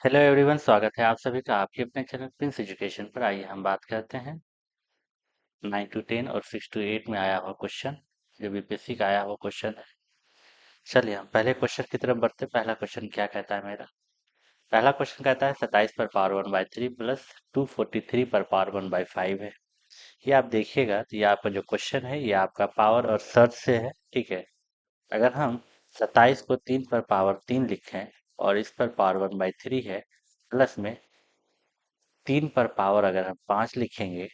Hello everyone, स्वागत है आप सभी का आपके अपने चैनल प्रिंस एजुकेशन पर। आइए हम बात करते हैं 9 टू 10 और 6 टू 8 में आया हुआ क्वेश्चन, जो बीपीएससी का आया हुआ क्वेश्चन है। चलिए हम पहले क्वेश्चन की तरफ बढ़ते हैं। पहला क्वेश्चन क्या कहता है मेरा? पहला क्वेश्चन कहता है 27 पर पावर 1/3 प्लस 243 पर पावर 1/5 है। ये आप देखिएगा तो ये आपका जो क्वेश्चन है ये आपका पावर और सर्च से है, ठीक है। अगर हम 27 को 3 पर पावर 3 लिखें और इस पर पावर 1/3 है, प्लस में 3 पर पावर अगर हम 5 लिखेंगे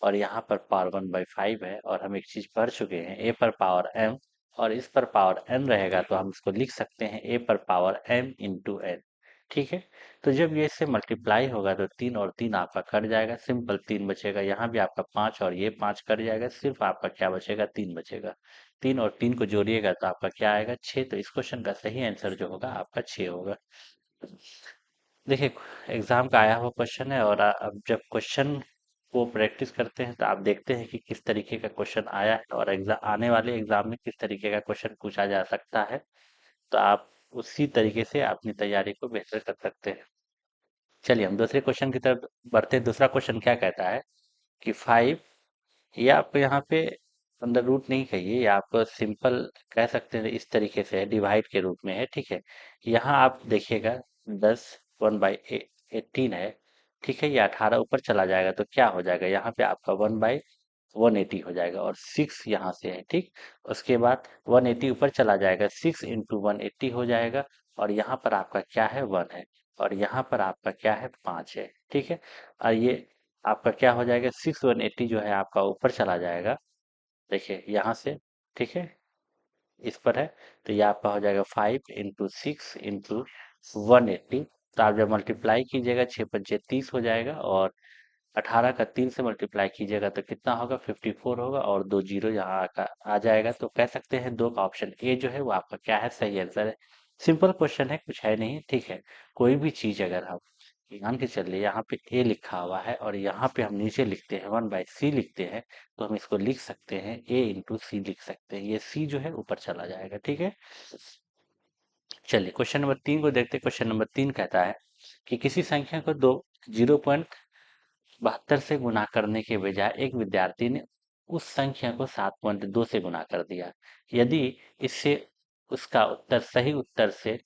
और यहाँ पर पावर 1/5 है, और हम एक चीज पढ़ चुके हैं ए पर पावर एम, और इस पर पावर एन रहेगा तो हम इसको लिख सकते हैं ए पर पावर एम इंटू एन, ठीक है। तो जब ये इससे मल्टीप्लाई होगा तो 3 और 3 आपका कट जाएगा, सिंपल 3 बचेगा। यहाँ भी आपका 5 और ये 5 कट जाएगा, सिर्फ आपका क्या बचेगा? 3 बचेगा। 3 और 3 को जोड़िएगा तो आपका क्या आएगा? 6। तो इस क्वेश्चन का सही आंसर जो होगा आपका 6 होगा। देखिए, एग्जाम का आया हुआ क्वेश्चन है, और अब जब क्वेश्चन को प्रैक्टिस करते हैं तो आप देखते हैं कि किस तरीके का क्वेश्चन आया है, और एग्जाम आने वाले एग्जाम में किस तरीके का क्वेश्चन पूछा जा सकता है। तो आप उसी तरीके से अपनी तैयारी को बेहतर कर सकते हैं। चलिए हम दूसरे क्वेश्चन की तरफ बढ़ते हैं। दूसरा क्वेश्चन क्या कहता है कि 5, ये आपको यहाँ पे अंडर रूट नहीं कहिए, ये आपको सिंपल कह सकते हैं, इस तरीके से है, डिवाइड के रूप में है, ठीक है। यहाँ आप देखिएगा 10 1/18 है, ठीक है। ये 18 ऊपर चला जाएगा तो क्या हो जाएगा? यहाँ पे आपका 1/180 हो जाएगा, और 6 यहाँ से है, ठीक। उसके बाद 180 ऊपर चला जाएगा, 6 इंटू 180 हो जाएगा, और यहाँ पर आपका क्या है? 1 है, और यहाँ पर आपका क्या है? 5 है, ठीक है। और ये आपका क्या हो जाएगा? 6 180 जो है आपका ऊपर चला जाएगा, देखिए यहाँ से, ठीक है, इस पर है। तो ये आपका हो जाएगा 5 इंटू 6 इंटू 180। तो आप जब मल्टीप्लाई कीजिएगा 6 5 30 हो जाएगा, और 18 का 3 से मल्टीप्लाई कीजिएगा तो कितना होगा? 54 होगा, और 2 जीरो यहाँ आ जाएगा। तो कह सकते हैं दो का ऑप्शन ए जो है वो आपका क्या है? सही आंसर है। सिंपल क्वेश्चन है, कुछ है नहीं, ठीक है। कोई भी चीज अगर हम मान के चलिए, यहाँ पे ए लिखा हुआ है और यहाँ पे हम नीचे लिखते हैं 1/c लिखते हैं, तो हम इसको लिख सकते हैं ए इंटू सी लिख सकते हैं। ये सी जो है ऊपर चला जाएगा, ठीक है। चलिए क्वेश्चन नंबर 3 को देखते हैं। क्वेश्चन नंबर 3 कहता है कि किसी संख्या को दो 0.72 से गुना करने के बजाय एक विद्यार्थी ने उस संख्या को 7.2 से गुना कर दिया। यदि इससे उसका उत्तर सही उत्तर से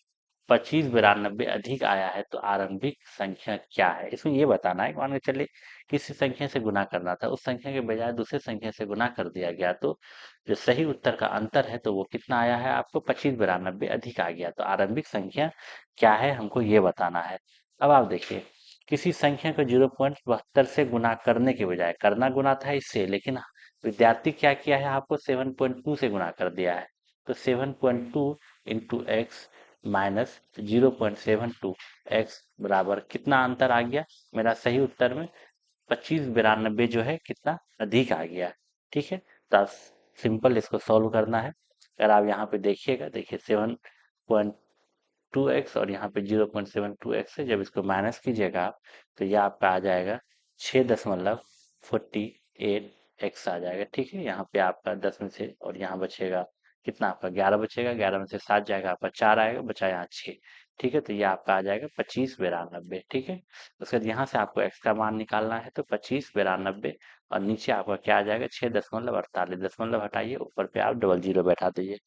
25 92 अधिक आया है तो आरंभिक संख्या क्या है? इसमें ये बताना है कि मान के चलिए किसी संख्या से गुना करना था, उस संख्या के बजाय दूसरे संख्या से गुना कर दिया गया, तो जो सही उत्तर का अंतर है तो वो कितना आया है? आपको 25 92 अधिक आ गया। तो आरंभिक संख्या क्या है, हमको ये बताना है। अब आप देखिए, किसी संख्या को 0.72 से गुना करने के बजाय, करना गुना था इससे, लेकिन विद्यार्थी क्या किया है? आपको 7.2 से गुना कर दिया है। तो 7.2 इंटू एक्स माइनस 0.72 एक्स बराबर कितना अंतर आ गया मेरा सही उत्तर में? 25 92 जो है कितना अधिक आ गया, ठीक है। तो सिंपल इसको सॉल्व करना है। अगर आप यहाँ पे देखिएगा, देखिए 7.2 एक्स और यहाँ पे 0.72 एक्स है, जब इसको माइनस कीजिएगा आप तो ये आपका आ जाएगा 6.48 एक्स आ जाएगा, ठीक है। यहाँ पे आपका 10 में से, और यहाँ बचेगा कितना? आपका 11 बचेगा, 11 में से 7 जाएगा, आपका 4 आएगा, बचा यहाँ 6, ठीक है। तो ये आपका आ जाएगा 25 92, ठीक है। उसके बाद यहाँ से आपको एक्स का मान निकालना है, तो 25 92, और नीचे आपका क्या आ जाएगा? 6.48, दशमलव हटाइए, ऊपर पे आप डबल जीरो बैठा दीजिए।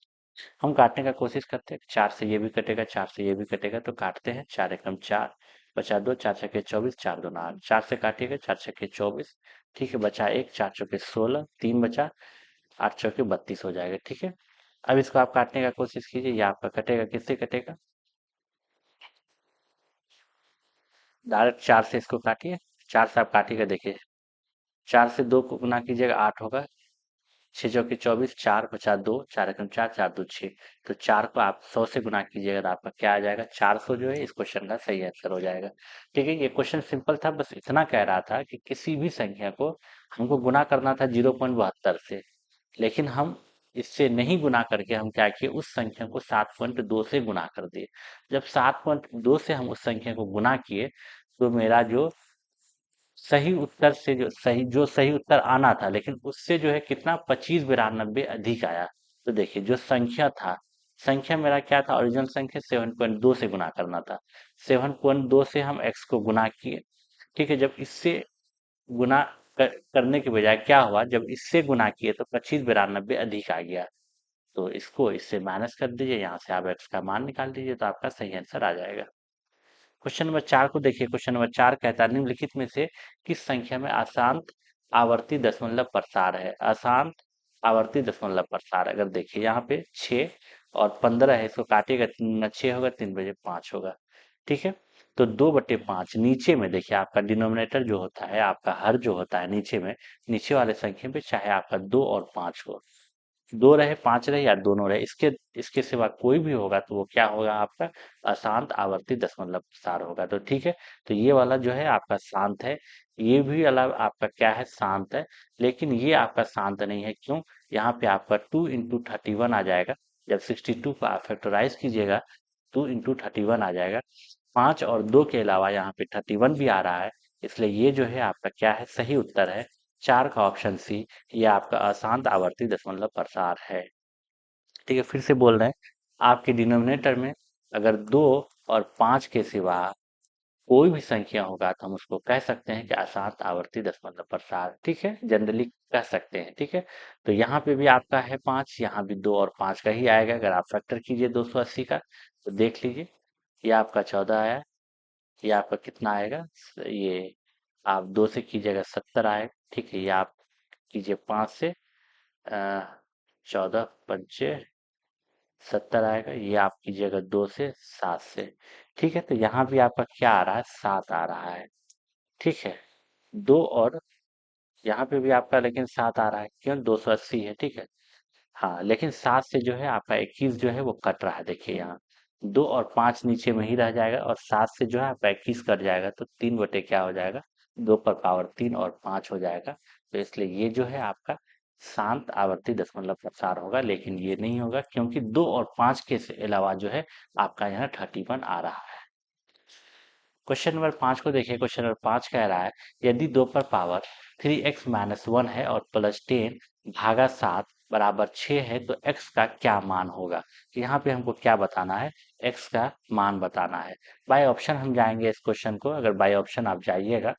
हम काटने का कोशिश करते हैं, 4 से ये भी कटेगा, 4 से ये भी कटेगा, तो काटते हैं। 4 एकम 4, बचा 2, 4 छके 24, 4 दूना 8, 4 से काटिएगा, 4 छके 24, ठीक है। बचा 1, 4 चौके 16, 3 बचा, 8 चौके 32 हो जाएगा, ठीक है। अब इसको आप काटने का कोशिश कीजिए, ये आपका कटेगा, किससे कटेगा? डायरेक्ट 4 से इसको काटिए। 4 से आप काटिएगा, देखिए 4 से 2 को गुना कीजिएगा, 8 होगा, 6 चौके 24, 4 बचा 2, 4 एकम 4, 4 दो 6। तो 4 को आप 100 से गुना कीजिएगा तो आपका क्या आ जाएगा? 400 जो है इस क्वेश्चन का सही आंसर हो जाएगा, ठीक है। ये क्वेश्चन सिंपल था, बस इतना कह रहा था कि किसी भी संख्या को हमको गुना करना था 0.72 से, लेकिन हम इससे नहीं गुना करके हम क्या किए? उस संख्या को 7.2 से गुना कर दिए। जब 7.2 से हम उस संख्या को गुना किए तो मेरा जो सही उत्तर से जो सही उत्तर आना था, लेकिन उससे जो है कितना? 25 92 अधिक आया। तो देखिए जो संख्या था संख्या मेरा क्या था, ओरिजिनल संख्या 7.2 से गुना करना था। 7.2 से हम x को गुना किए, ठीक है। जब इससे गुना करने के बजाय क्या हुआ, जब इससे गुना किए तो 2592 अधिक आ गया। तो इसको इससे माइनस कर दीजिए, यहाँ से आप x का मान निकाल दीजिए, तो आपका सही आंसर आ जाएगा। क्वेश्चन नंबर 4 को देखिए। क्वेश्चन नंबर 4 कहता है निम्नलिखित में से किस संख्या में अशांत आवर्ती दशमलव प्रसार है। अशांत आवर्ती दशमलव प्रसार, अगर देखिए यहाँ पे 6 और 15 है, इसको काटिएगा, 3 6 होगा, 3 बजे 5 होगा, ठीक है। तो 2/5 नीचे में देखिए, आपका डिनोमिनेटर जो होता है, आपका हर जो होता है नीचे में, नीचे वाले संख्या पे चाहे आपका 2 और 5 हो, 2 रहे, 5 रहे या दोनों रहे, इसके इसके सिवा कोई भी होगा तो वो क्या होगा, आपका अशांत आवर्ती दशमलव प्रसार होगा। तो ठीक है, तो ये वाला जो है आपका शांत है, ये भी वाला आपका क्या है, शांत है। लेकिन ये आपका शांत नहीं है, क्यों? यहाँ पे आपका 2 × 31 आ जाएगा। जब 62 को आप फैक्टराइज कीजिएगा, 2 × 31 आ जाएगा। 5 और 2 के अलावा यहाँ पे 31 भी आ रहा है, इसलिए ये जो है आपका क्या है, सही उत्तर है 4 का ऑप्शन सी, ये आपका अशांत आवर्ती दशमलव प्रसार है। ठीक है, फिर से बोल रहे हैं, आपके डिनोमिनेटर में अगर 2 और 5 के सिवा कोई भी संख्या होगा तो हम उसको कह सकते हैं कि अशांत आवर्ती दशमलव प्रसार, ठीक है, जनरली कह सकते हैं, ठीक है। तो यहाँ पे भी आपका है 5, यहाँ भी 2 और 5 का ही आएगा। अगर आप फैक्टर कीजिए 280 का, तो देख लीजिए, ये आपका 14 आया, ये आपका कितना आएगा, ये आप 2 से कीजिएगा 70 आएगा, ठीक है। ये आप कीजिए 5 से, 14 पंचे 70 आएगा, ये आप कीजिएगा 2 से 7 से, ठीक है। तो यहाँ भी आपका क्या आ रहा है, 7 आ रहा है, ठीक है। 2 और यहाँ पे भी आपका लेकिन 7 आ रहा है, क्यों, 280 है, ठीक है। हाँ, लेकिन 7 से जो है आपका 21 जो है वो कट रहा है, देखिए यहाँ 2 और 5 नीचे में ही रह जाएगा, और 7 से जो है आपका 21 कट जाएगा, तो 3 बटे क्या हो जाएगा, 2 पर पावर 3 और 5 हो जाएगा। तो इसलिए ये जो है आपका शांत आवर्ती दशमलव प्रसार होगा, लेकिन ये नहीं होगा, क्योंकि 2 और 5 के से अलावा जो है आपका यहाँ 31 आ रहा है। क्वेश्चन नंबर 5 को देखिए। क्वेश्चन नंबर 5 कह रहा है, यदि 2 पर पावर 3x-1 है और +10 भागा 7 बराबर 6 है, तो x का क्या मान होगा। तो यहाँ पे हमको क्या बताना है, x का मान बताना है। बाय ऑप्शन हम जाएंगे इस क्वेश्चन को, अगर बाय ऑप्शन आप जाइएगा,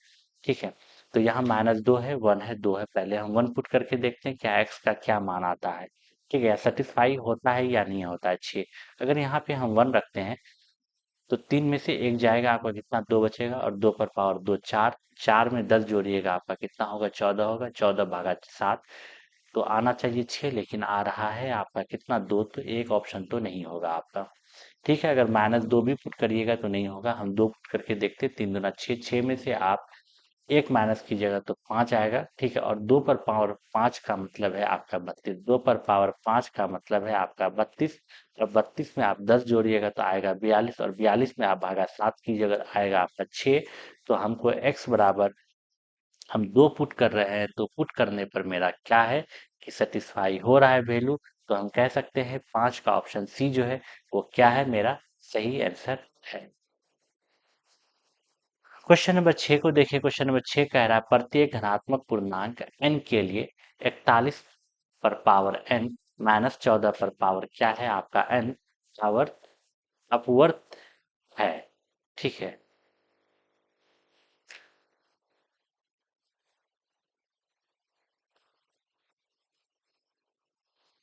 ठीक है। तो यहाँ -2 है, 1 है, 2 है, पहले हम 1 पुट करके देखते हैं क्या x का क्या मान आता है, ठीक है, सेटिस्फाई होता है या नहीं होता है 6। अगर यहाँ पे हम 1 रखते हैं, तो 3 में से 1 जाएगा, आपका कितना, 2 बचेगा, और 2 पर पावर 2 4, 4 में 10 जोड़िएगा, आपका कितना होगा, 14 होगा, 14 भागा 7, तो आना चाहिए 6, लेकिन आ रहा है आपका कितना, 2, तो एक ऑप्शन तो नहीं होगा आपका, ठीक है। अगर -2 भी पुट करिएगा तो नहीं होगा, हम 2 पुट करके देखते, 3 दूना 6, 6 में से आप एक माइनस कीजिएगा तो 5 आएगा, ठीक है। और 2 पर पावर 5 का मतलब है आपका 32, 2 पर पावर 5 का मतलब है आपका 32, और 32 में आप 10 जोड़िएगा तो आएगा 42, और 42 में आप भागा 7 कीजिएगा तो आएगा आपका 6। तो हमको x बराबर, हम 2 पुट कर रहे हैं, तो पुट करने पर मेरा क्या है कि सेटिस्फाई हो रहा है वैल्यू, तो हम कह सकते हैं 5 का ऑप्शन सी जो है वो क्या है, मेरा सही आंसर है। क्वेश्चन नंबर 6 को देखिए। क्वेश्चन नंबर 6 कह रहा है, प्रत्येक धनात्मक पूर्णांक n के लिए 41 पर पावर n -14 पर पावर क्या है, आपका n पावर अपवर्त है, ठीक है।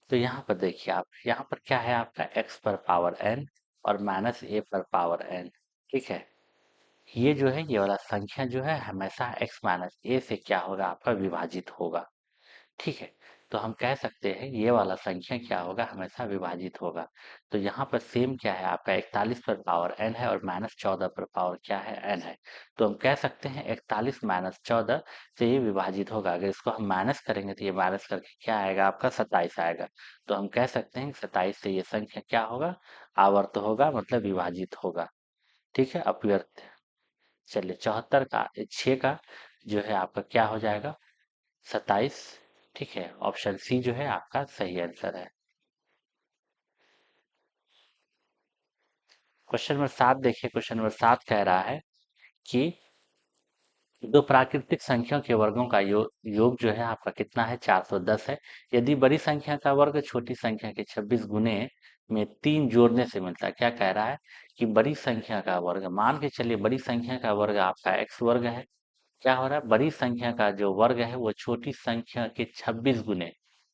तो यहाँ पर देखिए, आप यहाँ पर क्या है, आपका x पर पावर n और -a पर पावर n, ठीक है। ये जो है, ये वाला संख्या जो है हमेशा x - a से क्या होगा, आपका विभाजित होगा, ठीक है। तो हम कह सकते हैं ये वाला संख्या क्या होगा, हमेशा विभाजित होगा। तो यहाँ पर सेम क्या है, आपका 41 पर पावर n है, और -14 पर पावर क्या है, n है। तो हम कह सकते हैं 41 -14 से ये विभाजित होगा। अगर इसको हम माइनस करेंगे तो ये माइनस करके क्या आएगा, आपका 27 आएगा। तो हम कह सकते हैं 27 से ये संख्या क्या होगा, आवर्त होगा, मतलब विभाजित होगा, ठीक है, अपव्यक्त। चलिए, 74 का 6 का जो है आपका क्या हो जाएगा, 27, ठीक है। ऑप्शन सी जो है आपका सही आंसर है। क्वेश्चन नंबर 7 देखिए। क्वेश्चन नंबर 7 कह रहा है कि दो प्राकृतिक संख्याओं के वर्गों का योग जो है आपका कितना है, 410 है। यदि बड़ी संख्या का वर्ग छोटी संख्या के 26 गुने में 3 जोड़ने से मिलता है। क्या कह रहा है कि बड़ी संख्या का वर्ग, मान के चलिए बड़ी संख्या का वर्ग आपका x वर्ग है। क्या हो रहा है, बड़ी संख्या का जो वर्ग है वो छोटी संख्या के 26 गुने,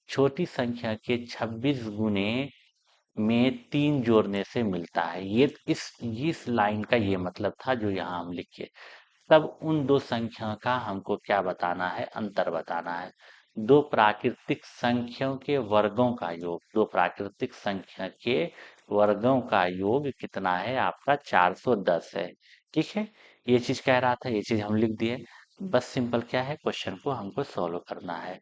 छोटी संख्या के 26 गुने में 3 जोड़ने से मिलता है। ये इस लाइन का ये मतलब था जो यहाँ हम लिखे। तब उन दो संख्या का हमको क्या बताना है, अंतर बताना है। दो प्राकृतिक संख्याओं के वर्गों का योग, दो प्राकृतिक संख्या के वर्गों का योग कितना है आपका, 410 है। ठीक है, ये चीज कह रहा था, ये चीज हम लिख दिए। बस सिंपल क्या है, क्वेश्चन को हमको सॉल्व करना है।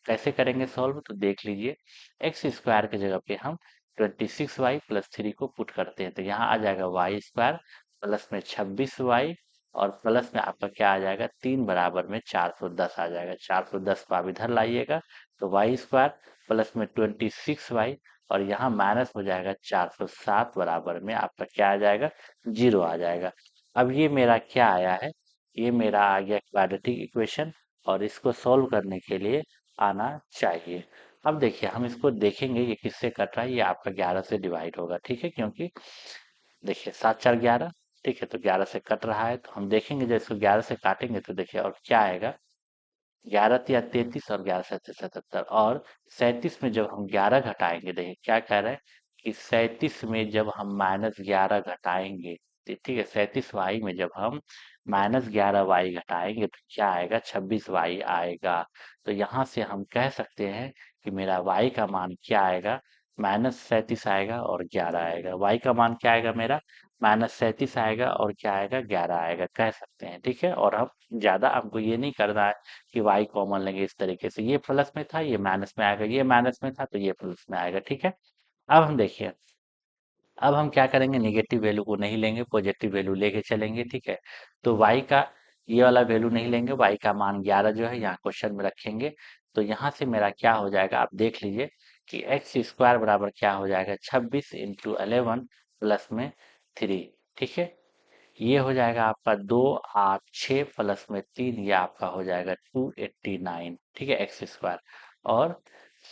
कैसे करेंगे सॉल्व, तो देख लीजिए। एक्स स्क्वायर की जगह पे हम 26y+3 को पुट करते हैं, तो यहाँ आ जाएगा वाई स्क्वायर प्लस में 26y और प्लस में आपका क्या आ जाएगा, 3 बराबर में 410 आ जाएगा। 410 को आप इधर लाइएगा तो वाई स्क्वायर प्लस में 26y और यहाँ माइनस हो जाएगा 407 बराबर में आपका क्या आ जाएगा, 0 आ जाएगा। अब ये मेरा क्या आया है, ये मेरा आ गया क्वाड्रेटिक इक्वेशन और इसको सॉल्व करने के लिए आना चाहिए। अब देखिए हम इसको देखेंगे ये किससे कट रहा है, ये आपका 11 से डिवाइड होगा। ठीक है, क्योंकि देखिए 7 4 11, ठीक है, तो 11 से कट रहा है, तो हम देखेंगे जब इसको 11 से काटेंगे तो देखिए और क्या आएगा, 11 या 33 और 11 7 77 और 37 में जब हम 11 घटाएंगे, देखिए क्या कह रहे हैं कि 37 में जब हम -11 घटाएंगे, ठीक है, 37y में जब हम -11y घटाएंगे तो क्या आएगा, 26y आएगा। तो यहाँ से हम कह सकते हैं कि मेरा y का मान क्या आएगा, -37 आएगा और 11 आएगा। y का मान क्या आएगा मेरा, -37 आएगा और क्या आएगा, 11 आएगा, कह सकते हैं। ठीक है, और हम ज्यादा हमको ये नहीं करना है कि y कॉमन लेंगे इस तरीके से, ये प्लस में था ये माइनस में आएगा, ये माइनस में था तो ये प्लस में आएगा। ठीक है, अब हम देखिए, अब हम क्या करेंगे, नेगेटिव वैल्यू को नहीं लेंगे, पॉजिटिव वैल्यू लेके चलेंगे। ठीक है, तो y का ये वाला वैल्यू नहीं लेंगे, y का मान 11 जो है यहाँ क्वेश्चन में रखेंगे। तो यहाँ से मेरा क्या हो जाएगा, आप देख लीजिए कि एक्स स्क्वायर बराबर क्या हो जाएगा, 26 × 11 प्लस में 3। ठीक है, ये हो जाएगा आपका 2 8 6 प्लस में 3, ये आपका हो जाएगा 289। ठीक है, एक्स स्क्वायर और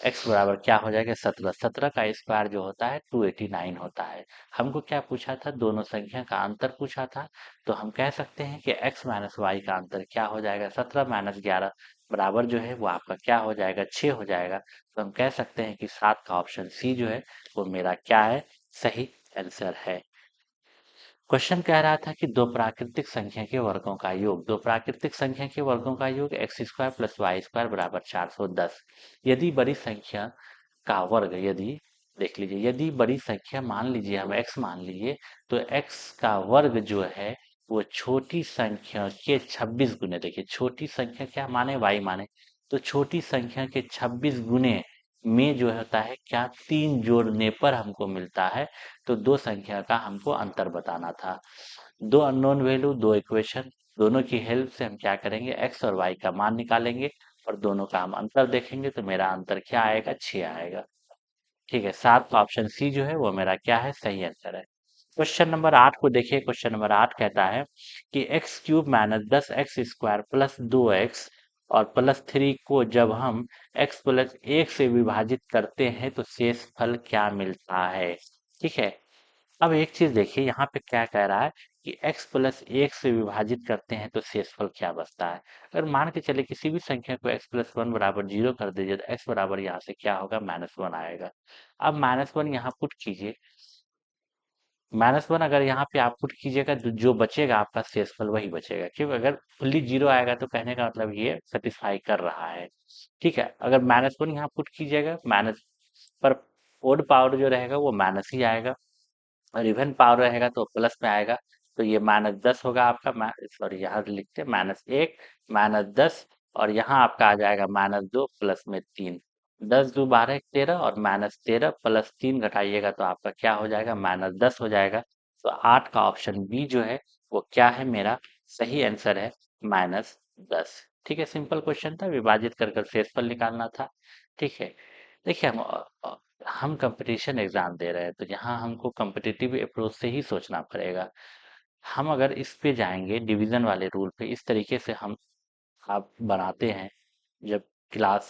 एक्स बराबर क्या हो जाएगा, 17। 17 का स्क्वायर जो होता है 289 होता है। हमको क्या पूछा था, दोनों संख्या का अंतर पूछा था। तो हम कह सकते हैं कि x माइनस वाई का अंतर क्या हो जाएगा, 17 - 11 बराबर जो है वो आपका क्या हो जाएगा, 6 हो जाएगा। तो हम कह सकते हैं कि 7 का ऑप्शन सी जो है वो मेरा क्या है, सही आंसर है। क्वेश्चन कह रहा था कि दो प्राकृतिक संख्या के वर्गों का योग, दो प्राकृतिक संख्या के वर्गों का योग X square plus Y square बराबर 410। यदि बड़ी संख्या का वर्ग, यदि देख लीजिए, यदि बड़ी संख्या मान लीजिए हम x मान लीजिए, तो x का वर्ग जो है वो छोटी संख्या के 26 गुने, देखिए छोटी संख्या क्या माने, y माने, तो छोटी संख्या के 26 गुने में जो होता है क्या, 3 जोड़ने पर हमको मिलता है। तो दो संख्या का हमको अंतर बताना था। दो अननोन वैल्यू, दो इक्वेशन, दोनों की हेल्प से हम क्या करेंगे, एक्स और वाई का मान निकालेंगे और दोनों का हम अंतर देखेंगे। तो मेरा अंतर क्या आएगा, 6 आएगा। ठीक है, 7 का ऑप्शन सी जो है वो मेरा क्या है, सही आंसर है। क्वेश्चन नंबर 8 को देखिए। क्वेश्चन नंबर 8 कहता है कि x³ - 10x² प्लस 2x और +3 को जब हम x+1 से विभाजित करते हैं तो शेष फल क्या मिलता है। ठीक है, अब एक चीज देखिए, यहाँ पे क्या कह रहा है कि x+1 से विभाजित करते हैं तो शेषफल क्या बचता है। अगर मान के चले किसी भी संख्या को x+1 बराबर 0 कर दीजिए तो x बराबर यहाँ से क्या होगा, -1 आएगा। अब -1 यहाँ पुट कीजिए, -1 अगर यहाँ पे आप पुट कीजिएगा तो जो बचेगा आपका शेषफल वही बचेगा, क्योंकि अगर फुल्ली 0 आएगा तो कहने का मतलब ये सेटिस्फाई कर रहा है। ठीक है, अगर -1 यहाँ पुट कीजिएगा, माइनस पर ओड पावर जो रहेगा वो माइनस ही आएगा और इवन पावर रहेगा तो प्लस में आएगा। तो ये -10 होगा आपका, सॉरी यहाँ लिखते हैं -1 -10 और यहाँ आपका आ जाएगा -2 प्लस में 3। 10 × 2 = 12 13 और -13 प्लस 3 घटाइएगा तो आपका क्या हो जाएगा, -10 हो जाएगा। तो 8 का ऑप्शन बी जो है वो क्या है, मेरा सही आंसर है, -10। ठीक है, सिंपल क्वेश्चन था, विभाजित कर कर शेषफल निकालना था। ठीक है, देखिए हम कंपटीशन एग्जाम दे रहे हैं तो यहाँ हमको कम्पिटिटिव अप्रोच से ही सोचना पड़ेगा। हम अगर इस पे जाएंगे डिवीजन वाले रूल पे, इस तरीके से हम आप बनाते हैं जब क्लास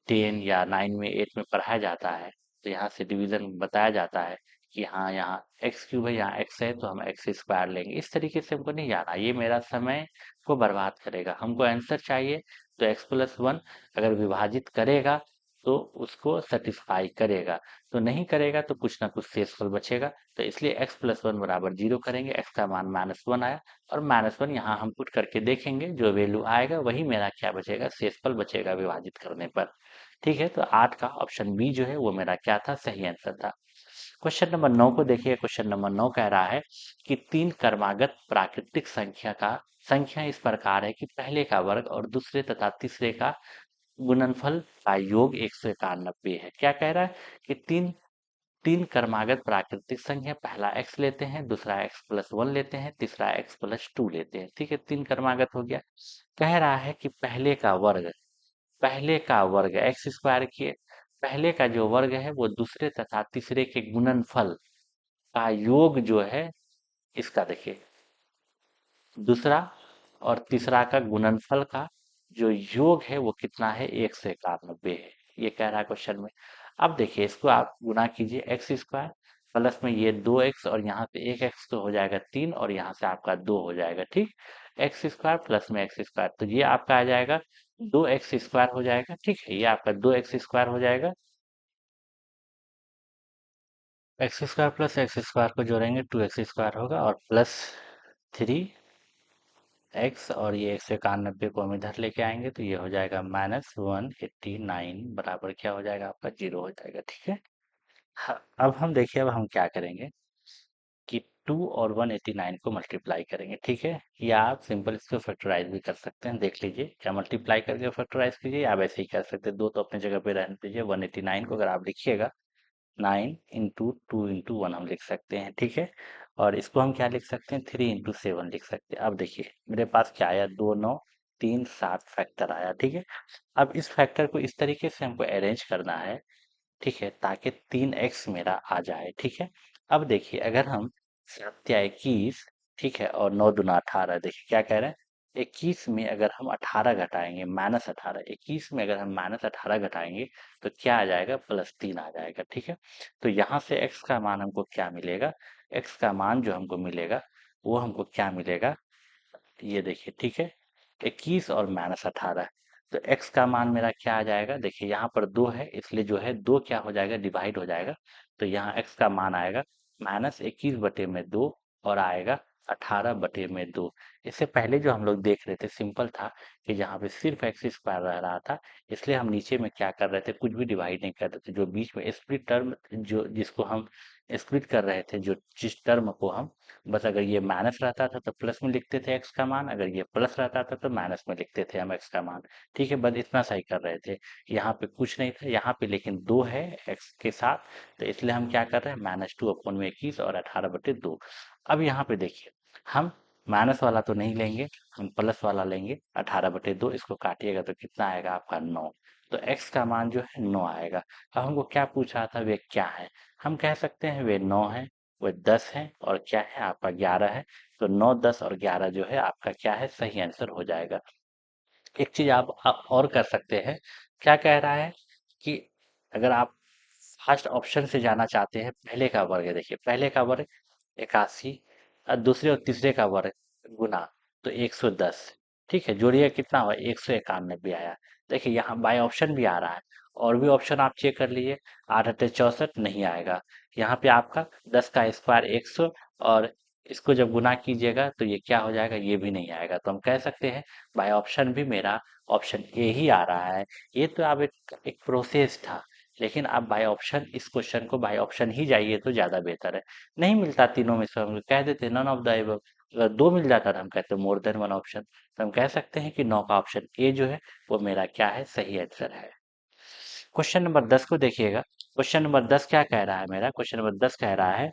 10 या 9 में 8 में पढ़ाया जाता है, तो यहाँ से डिवीजन बताया जाता है कि हाँ यहाँ एक्स क्यूब है, यहाँ एक्स है तो हम एक्स स्क्वायर लेंगे। इस तरीके से हमको नहीं जाना, ये मेरा समय को बर्बाद करेगा। हमको आंसर चाहिए तो x+1 अगर विभाजित करेगा तो उसको सेटिस्फाई करेगा, तो नहीं करेगा तो कुछ ना कुछ शेषफल बचेगा। तो इसलिए x+1 बराबर 0 करेंगे, x का मान -1 आया और -1 यहाँ हम पुट करके देखेंगे, जो वैल्यू आएगा वही मेरा क्या बचेगा, शेषफल बचेगा विभाजित करने पर। ठीक है, तो 8 का ऑप्शन बी जो है वो मेरा क्या था, सही आंसर था। क्वेश्चन नंबर 9 को देखिए। क्वेश्चन नंबर 9 कह रहा है कि तीन क्रमागत प्राकृतिक संख्या इस प्रकार है कि पहले का वर्ग और दूसरे तथा तीसरे का गुणनफल का योग 191 है। क्या कह रहा है कि तीन तीन क्रमागत प्राकृतिक संख्या, पहला x लेते हैं, दूसरा x+1 लेते हैं, तीसरा x+2 लेते हैं। ठीक है, तीन क्रमागत हो गया। कह रहा है कि पहले का वर्ग एक्स स्क्वायर किए, पहले का जो वर्ग है वो दूसरे तथा तीसरे के गुणनफल का योग जो है, इसका देखिए दूसरा और तीसरा का गुणनफल का जो योग है वो कितना है, 191 है। ये कह रहा है क्वेश्चन में। अब देखिए इसको आप गुना कीजिए, एक्स स्क्वायर प्लस में ये 2x और यहाँ पे एक एक्स तो हो जाएगा 3 और यहाँ से आपका 2 हो जाएगा। ठीक, एक्स स्क्वायर प्लस में एक्स स्क्वायर, तो ये आपका आ जाएगा 2x² हो जाएगा। ठीक है, ये आपका 2x² हो जाएगा। x² प्लस x² को जोड़ेंगे 2x² होगा और प्लस 3x और ये 191 को हम इधर लेके आएंगे तो ये हो जाएगा -189 बराबर क्या हो जाएगा आपका, 0 हो जाएगा। ठीक है, अब हम देखिए, अब हम क्या करेंगे कि 2 और 189 को मल्टीप्लाई करेंगे। ठीक है, या आप सिंपल इसको फैक्टराइज भी कर सकते हैं। देख लीजिए, क्या मल्टीप्लाई करके फैक्टराइज कीजिए या आप ऐसे ही कर सकते हैं, दो तो अपने जगह पे रहने दीजिए। 189 को अगर आप लिखिएगा 9 × 2 × 1 हम लिख सकते हैं। ठीक है, और इसको हम क्या लिख सकते हैं, 3 × 7 लिख सकते हैं। अब देखिए मेरे पास क्या आया, 2 9 3 7 फैक्टर आया। ठीक है, अब इस फैक्टर को इस तरीके से हमको अरेंज करना है, ठीक है, ताकि 3x मेरा आ जाए। ठीक है, अब देखिए अगर हम 7 या 21, ठीक है, और 9 × 2 = 18, देखिए क्या कह रहे हैं, 21 में अगर हम 18 घटाएंगे, -18, 21 में अगर हम -18 घटाएंगे तो क्या आ जाएगा, +3 आ जाएगा। ठीक है, तो यहाँ से x का मान हमको क्या मिलेगा, x का मान जो हमको मिलेगा वो हमको क्या मिलेगा, ये देखिए। ठीक है, 21 और -18, तो x का मान मेरा क्या आ जाएगा, देखिए यहाँ पर 2 है इसलिए जो है 2 क्या हो जाएगा, डिवाइड हो जाएगा। तो यहाँ x का मान आएगा -21/2 और आएगा 18/2। इससे पहले जो हम लोग देख रहे थे सिंपल था कि जहाँ पे सिर्फ x² रह रहा था, इसलिए हम नीचे में क्या कर रहे थे, कुछ भी डिवाइड नहीं कर रहे थे। जो बीच में स्प्लिट टर्म, जो जिसको हम स्प्लिट कर रहे थे, जो जिस टर्म को हम, बस अगर ये माइनस रहता था तो प्लस में लिखते थे एक्स का मान, अगर ये प्लस रहता था तो माइनस में लिखते थे हम एक्स का मान। ठीक है, बस इतना सही कर रहे थे। यहाँ पे कुछ नहीं था, यहाँ पे लेकिन 2 है एक्स के साथ, तो इसलिए हम क्या कर रहे हैं, -2/21 और 18/2। अब यहाँ पे देखिए, हम माइनस वाला तो नहीं लेंगे, हम प्लस वाला लेंगे 18/2। इसको काटिएगा तो कितना आएगा आपका, 9। तो एक्स का मान जो है 9 आएगा। अब हमको क्या पूछा था, वे क्या है, हम कह सकते हैं वे 9 है, वो 10 है और क्या है आपका 11 है। तो 9 10 और 11 जो है आपका क्या है, सही आंसर हो जाएगा। एक चीज आप और कर सकते हैं, क्या कह रहा है कि अगर आप फर्स्ट ऑप्शन से जाना चाहते हैं, पहले का वर्ग है, देखिए पहले का वर्ग 81 और दूसरे और तीसरे का वर्ग गुना, तो 110। ठीक है, जोड़िए कितना हुआ, 191 आया। देखिए यहाँ बाय ऑप्शन भी आ रहा है, और भी ऑप्शन आप चेक कर लीजिए, 8 8 64 नहीं आएगा। यहाँ पे आपका 10 का स्क्वायर 100, और इसको जब गुना कीजिएगा तो ये क्या हो जाएगा, ये भी नहीं आएगा। तो हम कह सकते हैं बाय ऑप्शन भी मेरा ऑप्शन ए ही आ रहा है। ये तो अब एक प्रोसेस था, लेकिन आप बाय ऑप्शन, इस क्वेश्चन को बाय ऑप्शन ही जाइए तो ज़्यादा बेहतर है। नहीं मिलता तीनों में से, हम लोग कह देते नन ऑफ द अबव। अगर दो मिल जाता तो हम कहते मोर देन वन ऑप्शन। तो हम कह सकते हैं कि 9 का ऑप्शन ए जो है वो मेरा क्या है, सही आंसर है। क्वेश्चन नंबर 10 को देखिएगा। क्वेश्चन नंबर 10 क्या कह रहा है, मेरा क्वेश्चन नंबर 10 कह रहा है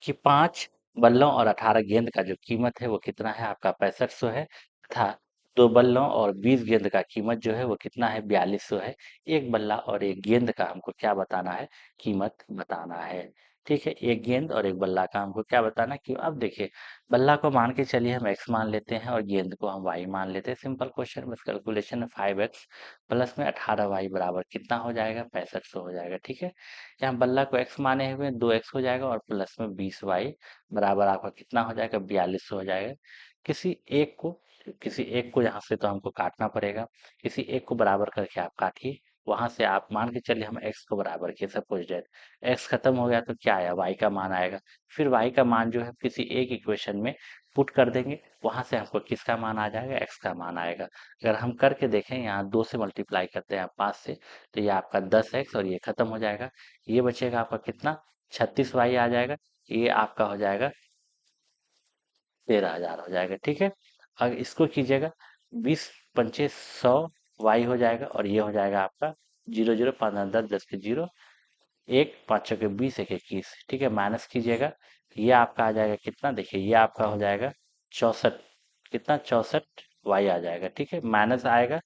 कि 5 बल्लों और 18 गेंद का जो कीमत है वो कितना है, आपका 6500 है, तथा 2 बल्लों और 20 गेंद का कीमत जो है वो कितना है, 4200 है। एक बल्ला और एक गेंद का हमको क्या बताना है, कीमत बताना है। ठीक है, एक गेंद और एक बल्ला का हमको क्या बताना कि अब देखिए बल्ला को मान के चलिए हम x मान लेते हैं और गेंद को हम y मान लेते हैं। सिंपल क्वेश्चन, बस कैलकुलेशन है। 5x प्लस में 18y बराबर कितना हो जाएगा? 6500 हो जाएगा। ठीक है, यहाँ बल्ला को x माने हुए 2x हो जाएगा और प्लस में 20y बराबर आपका कितना हो जाएगा? 4200 हो जाएगा। किसी एक को किसी एक को यहाँ से तो हमको काटना पड़ेगा, किसी एक को बराबर करके आप काटिए। वहां से आप मान के चलिए हम x को बराबर किए, सपोज डेट एक्स खत्म हो गया तो क्या आया? वाई का मान आएगा। फिर वाई का मान जो है किसी एक इक्वेशन में पुट कर देंगे, वहां से हमको किसका मान आ जाएगा? एक्स का मान आएगा। अगर हम करके देखें, यहाँ 2 से मल्टीप्लाई करते हैं 5 से, तो ये आपका 10x और ये खत्म हो जाएगा। ये बचेगा आपका कितना? 36y आ जाएगा। ये आपका हो जाएगा 13,000 हो जाएगा। ठीक है, अब इसको कीजिएगा, 20 पंचे 100 वाई हो जाएगा और ये हो जाएगा आपका 0 0 5 10 10 के 0, एक 5 के 20 एक 21। ठीक है, माइनस कीजिएगा, ये आपका आ जाएगा कितना? देखिए ये आपका हो जाएगा 64, कितना? 64 वाई आ जाएगा। ठीक है, माइनस आएगा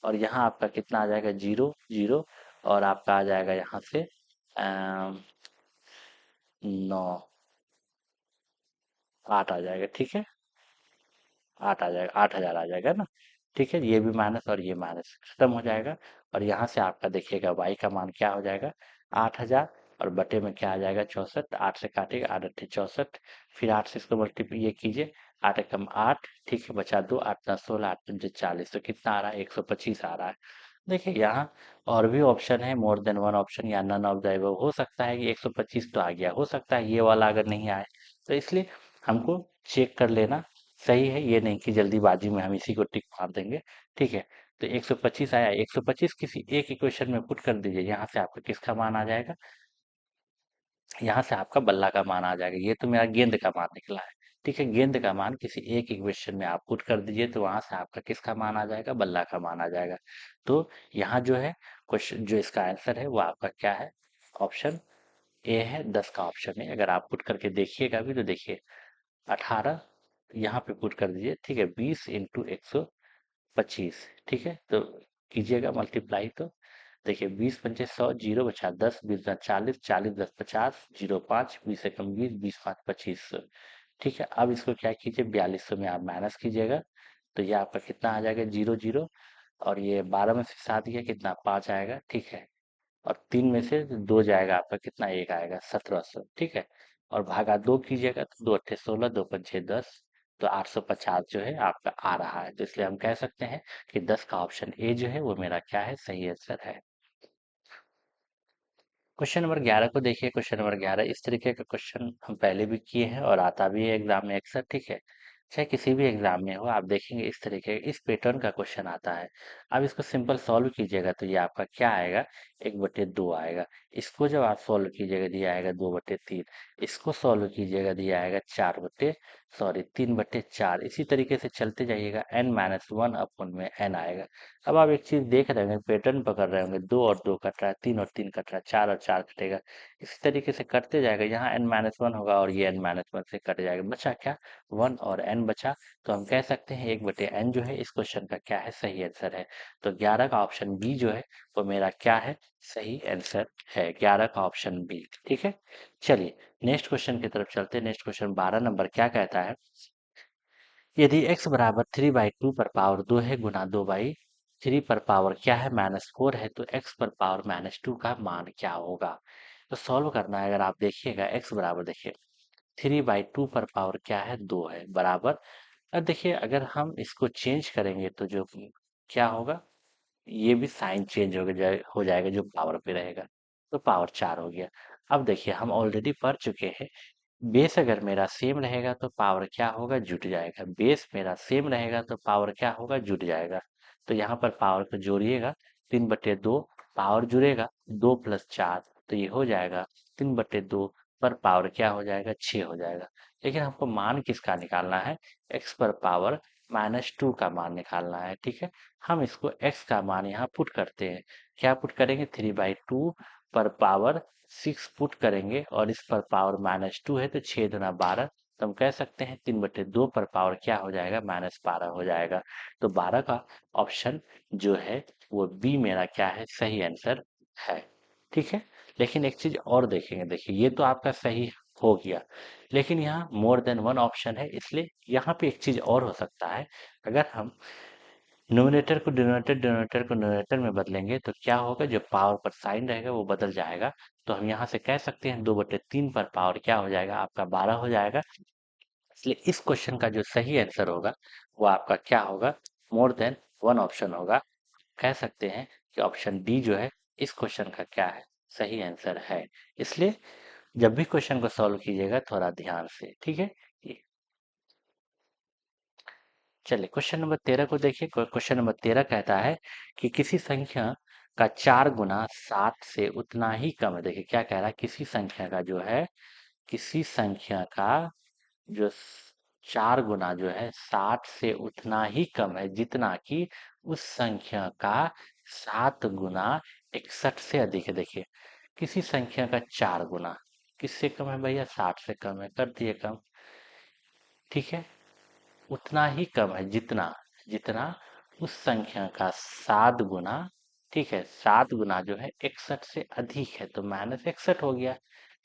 और यहाँ आपका कितना आ जाएगा? 0 0, और आपका आ जाएगा यहाँ से 9 8 आ जाएगा। ठीक है, 8 आ जाएगा, 8,000 आ जाएगा ना। ठीक है, ये भी माइनस और ये माइनस खत्म हो जाएगा। और यहाँ से आपका देखिएगा वाई का मान क्या हो जाएगा? 8,000 और बटे में क्या आ जाएगा? 64। 8 से काटेगा, 8 8 64, फिर 8 से इसको मल्टीप्लाई ये कीजिए, 8 एकम 8। ठीक है, बचा 2, 8 9 16, 8 पंचे 40, तो कितना आ रहा है? 125 आ रहा है। देखिए यहाँ और भी ऑप्शन है, मोर देन वन ऑप्शन या नन ऑफ द अबव। हो सकता है कि 125 तो आ गया, हो सकता है ये वाला अगर नहीं आए, तो इसलिए हमको चेक कर लेना सही है। ये नहीं कि जल्दीबाजी में हम इसी को टिक मार देंगे। ठीक है, तो 125 आया, 125 किसी एक इक्वेशन में पुट कर दीजिए, यहाँ से आपका किसका मान आ जाएगा? यहाँ से आपका बल्ला का मान आ जाएगा। ये तो मेरा गेंद का मान निकला है। ठीक है, गेंद का मान किसी एक इक्वेशन में आप पुट कर दीजिए, तो वहां से आपका किसका मान आ जाएगा? बल्ला का मान आ जाएगा। तो यहाँ जो है क्वेश्चन, जो इसका आंसर है वो आपका क्या है? ऑप्शन ए है, 10 का ऑप्शन है। अगर आप पुट करके देखिएगा भी तो देखिए 18 यहाँ पे पुट कर दीजिए। ठीक है, 20 × 125। ठीक है, तो कीजिएगा मल्टीप्लाई, तो देखिए 20 पंचे 100, 0 बचा 10, 20 10 40, 40 10 50, 0 5, 20 एकम 20, 20 5 25। ठीक है, अब इसको क्या कीजिए, 4200 में आप माइनस कीजिएगा, तो ये आपका कितना आ जाएगा? 0 0, और ये 12 में से 7 गया, कितना? 5 आएगा। ठीक है, और 3 में से 2 जाएगा, आपका कितना? 1 आएगा, 1700। ठीक है, और भागा 2 कीजिएगा, तो 2 अट्ठे 16, 2 पंचे 10, तो 850 जो है आपका आ रहा है। तो इसलिए हम कह सकते हैं कि 10 का ऑप्शन ए जो है वो मेरा क्या है? सही आंसर है। क्वेश्चन नंबर 11 को देखिए। क्वेश्चन नंबर 11 इस तरीके का क्वेश्चन हम पहले भी किए हैं और आता भी है एग्जाम में अक्सर। ठीक है, चाहे किसी भी एग्जाम में हो, आप देखेंगे इस तरीके इस पैटर्न का क्वेश्चन आता है। अब इसको सिंपल सॉल्व कीजिएगा तो ये आपका क्या आएगा? 1/2 आएगा। इसको जब आप सॉल्व कीजिएगा दिया आएगा 2/3। इसको सॉल्व कीजिएगा दिया आएगा 3/4। इसी तरीके से चलते जाइएगा, n-1 अपन में n आएगा। अब आप एक चीज देख रहे होंगे, पैटर्न पकड़ रहे होंगे, 2 और 2 कट रहा है, 3 और 3 कट रहा है, 4 और 4 कटेगा। इसी तरीके से कटते जाएगा, यहाँ n-1 होगा और ये n-1 से कट जाएगा। बचा क्या? 1 और n बचा। तो हम कह सकते हैं 1/n जो है इस क्वेश्चन का क्या है? सही आंसर है। तो 11 का ऑप्शन बी जो है वो मेरा क्या है? सही आंसर है, 11 का ऑप्शन बी। ठीक है, चलिए नेक्स्ट क्वेश्चन की तरफ चलते हैं। नेक्स्ट क्वेश्चन 12 नंबर क्या कहता है? यदि x बराबर 3/2 पर पावर 2 है गुना 2/3 पर पावर क्या है? -4 है, तो x पर पावर -2 का मान क्या होगा? तो सॉल्व करना है। अगर आप देखिएगा x बराबर, देखिए 3/2 पर पावर क्या है? 2 है, बराबर। अब देखिए अगर हम इसको चेंज करेंगे तो जो क्या होगा, ये भी साइन चेंज हो जाएगा जो पावर पे रहेगा, तो पावर 4 हो गया। अब देखिए हम ऑलरेडी पढ़ चुके हैं, बेस अगर मेरा सेम रहेगा तो पावर क्या होगा? जुट जाएगा। बेस मेरा सेम रहेगा तो पावर क्या होगा? जुट जाएगा। तो यहाँ पर पावर को जोड़िएगा, 3/2 पावर जुड़ेगा, 2 + 4, तो ये हो जाएगा 3/2 पर पावर क्या हो जाएगा? 6 हो जाएगा। लेकिन हमको मान किसका निकालना है? x पर पावर -2 का मान निकालना है। ठीक है, हम इसको x का मान यहाँ पुट करते हैं। क्या पुट करेंगे? 3/2 पर पावर 6 पुट करेंगे, और इस पर पावर -2 है, तो 6 दूना 12। तो हम कह सकते हैं 3/2 पर पावर क्या हो जाएगा? -12 हो जाएगा। तो 12 का ऑप्शन जो है वो बी मेरा क्या है? सही आंसर है। ठीक है, लेकिन एक चीज और देखेंगे, देखिए ये तो आपका सही हो गया, लेकिन यहाँ मोर देन वन ऑप्शन है, इसलिए यहाँ पे एक चीज और हो सकता है। अगर हम न्यूमरेटर को डिनोमिनेटर, डिनोमिनेटर को न्यूमरेटर में बदलेंगे तो क्या होगा, जो पावर पर साइन रहेगा वो बदल जाएगा। तो हम यहाँ से कह सकते हैं 2/3 पर पावर क्या हो जाएगा, आपका 12 हो जाएगा। इसलिए इस क्वेश्चन का जो सही आंसर होगा वो आपका क्या होगा, मोर देन वन ऑप्शन होगा। कह सकते हैं कि ऑप्शन डी जो है इस क्वेश्चन का क्या है, सही आंसर है। इसलिए जब भी क्वेश्चन को सॉल्व कीजिएगा थोड़ा ध्यान से, ठीक है। ये- चलिए क्वेश्चन नंबर 13 को देखिए। क्वेश्चन नंबर 13 कहता है कि किसी संख्या का 4 गुना 7 से उतना ही कम है। देखिए क्या कह रहा है, किसी संख्या का जो है, किसी संख्या का जो 4 गुना जो है 60 से उतना ही कम है जितना कि उस संख्या का 7 गुना 61 से अधिक है। देखिए किसी संख्या का 4 गुना किससे कम है भैया, 60 से कम है, कर दिए कम, ठीक है। उतना ही कम है जितना, जितना उस संख्या का 7 गुना, ठीक है, 7 गुना जो है 61 से अधिक है, तो -61 हो गया।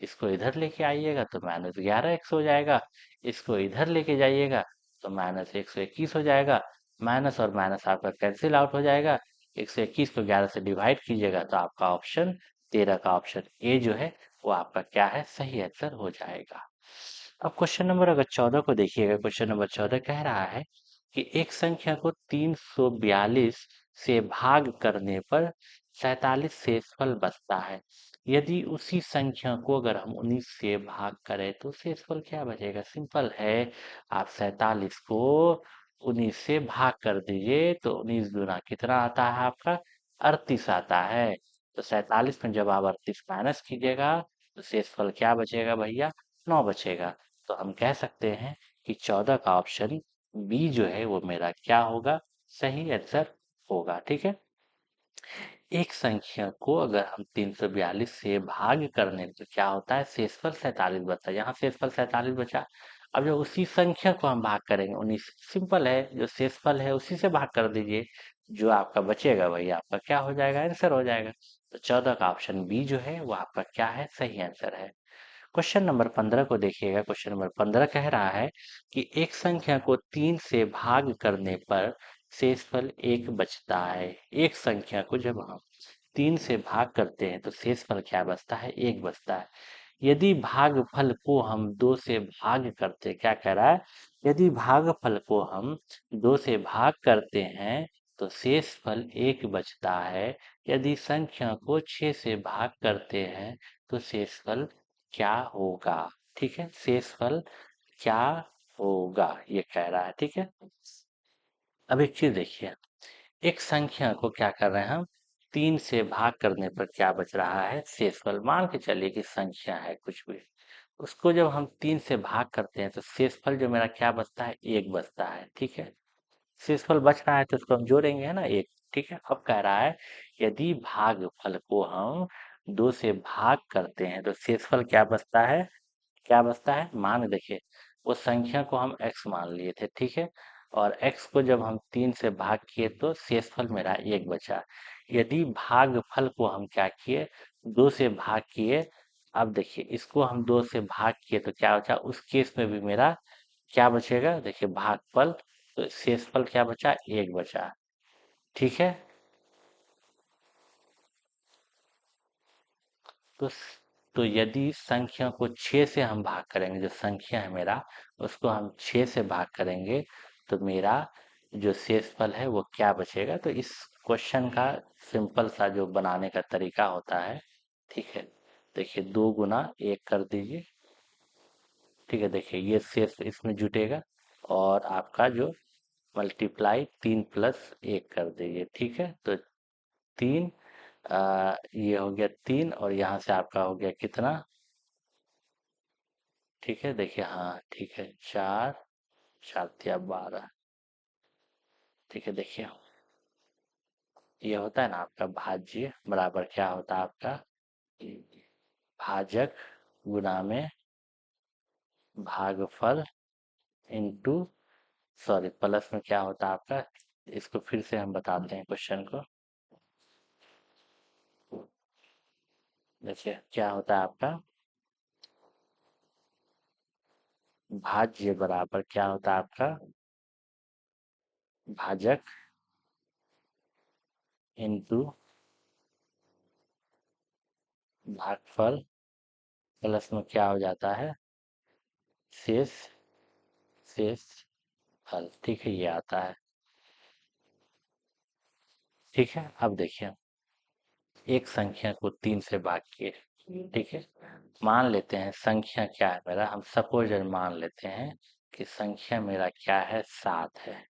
इसको इधर लेके आइएगा तो -11x हो जाएगा। इसको इधर लेके जाइएगा तो -121 हो जाएगा। माइनस और माइनस आपका कैंसिल आउट हो जाएगा। 121 को 11 से डिवाइड कीजिएगा तो आपका ऑप्शन 13 का ऑप्शन ए जो है वो आपका क्या है, सही आंसर हो जाएगा। अब क्वेश्चन नंबर अगर 14 को देखिएगा, क्वेश्चन नंबर 14 कह रहा है कि एक संख्या को 342 से भाग करने पर 47 शेषफल बचता है। यदि उसी संख्या को अगर हम 19 से भाग करें तो शेषफल क्या बचेगा, सिंपल है। आप 47 को 19 से भाग कर दीजिए तो 19 दूना कितना आता है आपका, 38 आता है। तो 47 में जब आप 38 माइनस कीजिएगा तो शेषफल क्या बचेगा भैया, 9 बचेगा। तो हम कह सकते हैं कि 14 का ऑप्शन बी जो है वो मेरा क्या होगा, सही आंसर होगा, ठीक है। एक संख्या को अगर हम 342 से भाग करने तो क्या होता है, शेषफल 47 बचता है। यहाँ शेषफल 47 बचा। अब जो उसी संख्या को हम भाग करेंगे 19, सिंपल है, जो शेषफल है उसी से भाग कर दीजिए, जो आपका बचेगा वही आपका क्या हो जाएगा, आंसर हो जाएगा। तो 14 का ऑप्शन बी जो है वो आपका क्या है, सही आंसर है। क्वेश्चन नंबर 15 को देखिएगा। क्वेश्चन नंबर 15 कह रहा है कि एक संख्या को 3 से भाग करने पर शेषफल 1 बचता है। एक संख्या को जब हम 3 से भाग करते हैं तो शेषफल क्या बचता है, 1 बचता है। यदि भागफल को हम 2 से भाग करते, क्या कह रहा है, यदि भागफल को हम 2 से भाग करते हैं तो शेषफल 1 बचता है। यदि संख्या को 6 से भाग करते हैं तो शेषफल क्या होगा, ठीक है, शेषफल क्या होगा ये कह रहा है, ठीक है। अब एक चीज देखिए, एक संख्या को क्या कर रहे हैं हम, 3 से भाग करने पर क्या बच रहा है, शेषफल। मान के चलिए कि संख्या है कुछ भी, उसको जब हम 3 से भाग करते हैं तो शेषफल जो मेरा क्या बचता है, 1 बचता है, ठीक है। शेषफल बच रहा है तो उसको हम जोड़ेंगे, है ना, 1, ठीक है। अब कह रहा है यदि भागफल को हम 2 से भाग करते हैं तो शेषफल क्या बचता है, क्या बचता है, मान देखिए, उस संख्या को हम x मान लिए थे, ठीक है। और x को जब हम 3 से भाग किए तो शेषफल मेरा 1 बचा। यदि भागफल को हम क्या किए, 2 से भाग किए। अब देखिए इसको हम 2 से भाग किए तो क्या बचा, उस केस में भी मेरा क्या बचेगा, देखिए भागफल, तो शेषफल क्या बचा, 1 बचा, ठीक है। तो तो यदि संख्या को 6 से हम भाग करेंगे, जो संख्या है मेरा उसको हम 6 से भाग करेंगे तो मेरा जो शेषफल है वो क्या बचेगा। तो इस क्वेश्चन का सिंपल सा जो बनाने का तरीका होता है, ठीक है, देखिए 2 गुना 1 कर दीजिए, ठीक है। देखिए ये शेष इसमें जुटेगा, और आपका जो मल्टीप्लाई 3 + 1 कर दीजिए, ठीक है। तो 3, ये हो गया 3, और यहाँ से आपका हो गया कितना, ठीक है। देखिए हाँ ठीक है, 4, 4 × 12, ठीक है। देखिए ये होता है ना आपका भाज्य बराबर क्या होता है आपका, भाजक गुना में भागफल इंटू, सॉरी प्लस में क्या होता है आपका, इसको फिर से हम बताते हैं क्वेश्चन को। देखिए क्या होता है आपका भाज्य बराबर क्या होता है आपका भाजक इंटू भागफल प्लस में क्या हो जाता है शेष शेष फल। ठीक है, ये आता है। ठीक है, अब देखिए एक संख्या को 3 से भाग किए। ठीक है, मान लेते हैं संख्या क्या है मेरा, हम सपोज मान लेते हैं कि संख्या मेरा क्या है 7 है।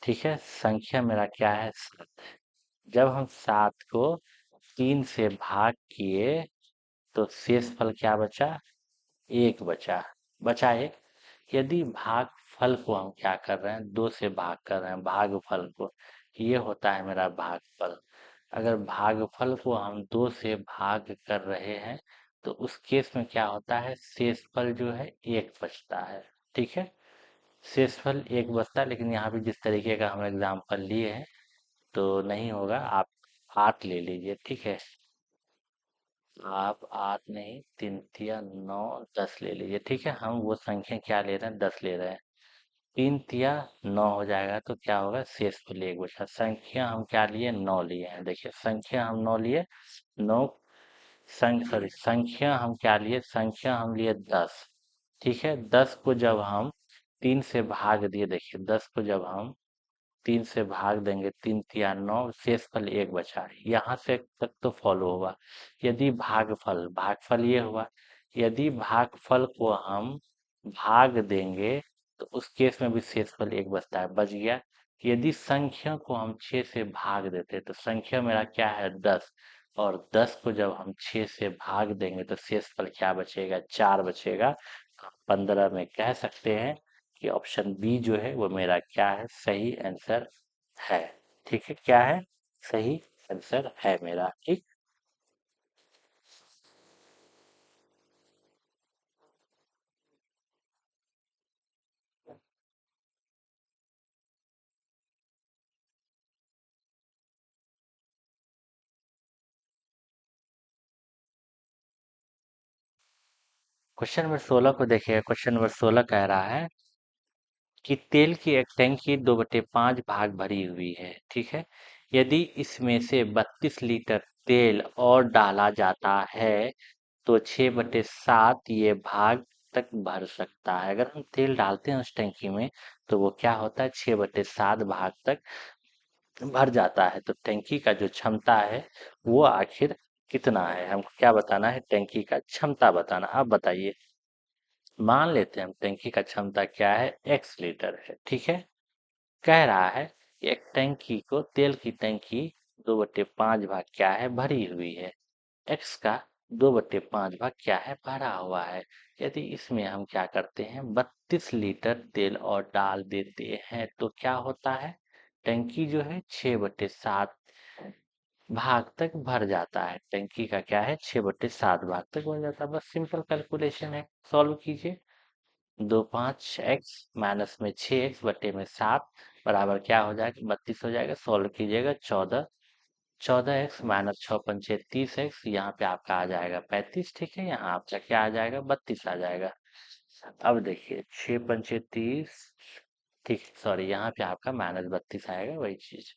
ठीक है, संख्या मेरा क्या है 7। जब हम 7 को 3 से भाग किए तो शेष फल क्या बचा, एक बचा। बचा एक। यदि भाग फल को हम क्या कर रहे हैं, 2 से भाग कर रहे हैं भाग फल को, ये होता है मेरा भागफल। अगर भागफल को हम 2 से भाग कर रहे हैं तो उस केस में क्या होता है शेषफल जो है एक बचता है। ठीक है, शेषफल एक बचता है, लेकिन यहाँ पे जिस तरीके का हम एग्जाम्पल लिए हैं तो नहीं होगा। आप 8 ले लीजिए। ठीक है, आप 8 नहीं, 3 तिया 9 10 ले लीजिए। ठीक है, हम वो संख्या क्या ले रहे हैं 10 ले रहे हैं। 3 तिया 9 हो जाएगा तो क्या होगा शेषफल एक बचा। संख्या हम क्या लिए 9 लिए हैं। देखिए संख्या हम 9 लिए। 9 सॉरी संख्या हम क्या लिए, संख्या हम लिए 10। ठीक है, 10 को जब हम 3 से भाग दिए, देखिए 10 को जब हम 3 से भाग देंगे, 3 तिया 9, शेषफल एक बचा। यहाँ से तक तो फॉलो होगा। यदि भागफल, भागफल ये हुआ, यदि भागफल को हम भाग देंगे तो उस केस में भी शेषफल एक बचता है, बच गया। यदि संख्या को हम 6 से भाग देते तो संख्या मेरा क्या है 10, और 10 को जब हम 6 से भाग देंगे तो शेषफल क्या बचेगा 4 बचेगा। 15 में कह सकते हैं कि ऑप्शन बी जो है वो मेरा क्या है सही आंसर है। ठीक है, क्या है सही आंसर है मेरा। ठीक। क्वेश्चन नंबर 16 को देखिए। क्वेश्चन नंबर 16 कह रहा है कि तेल की एक टंकी 2/5 भाग भरी हुई है। ठीक है, यदि इसमें से 32 लीटर तेल और डाला जाता है तो 6/7 ये भाग तक भर सकता है। अगर हम तेल डालते हैं उस टंकी में तो वो क्या होता है 6/7 भाग तक भर जाता है। तो टंकी का जो क्षमता है वो आखिर कितना है, हमको क्या बताना है टंकी का क्षमता बताना। आप बताइए। मान लेते हैं हम टंकी का क्षमता क्या है x लीटर है। ठीक है, कह रहा है कि एक टंकी को, तेल की टंकी 2/5 भाग क्या है भरी हुई है, x का 2/5 भाग क्या है भरा हुआ है। यदि इसमें हम क्या करते हैं 32 लीटर तेल और डाल देते हैं तो क्या होता है टंकी जो है 6/7 भाग तक भर जाता है। टंकी का क्या है 6/7 भाग तक भर जाता है। बस सिंपल कैलकुलेशन है, सॉल्व कीजिए। 2 5 x माइनस में 6x बटे में 7 बराबर क्या हो जाएगा 32 हो जाएगा। सॉल्व कीजिएगा 14, 14x माइनस 6 पंचे 30x, यहाँ पे आपका आ जाएगा 35। ठीक है, यहाँ आपका क्या आ जाएगा 32 आ जाएगा। अब देखिए 6 पंचे 30। ठीक, सॉरी यहाँ पे आपका -32 आएगा, वही चीज।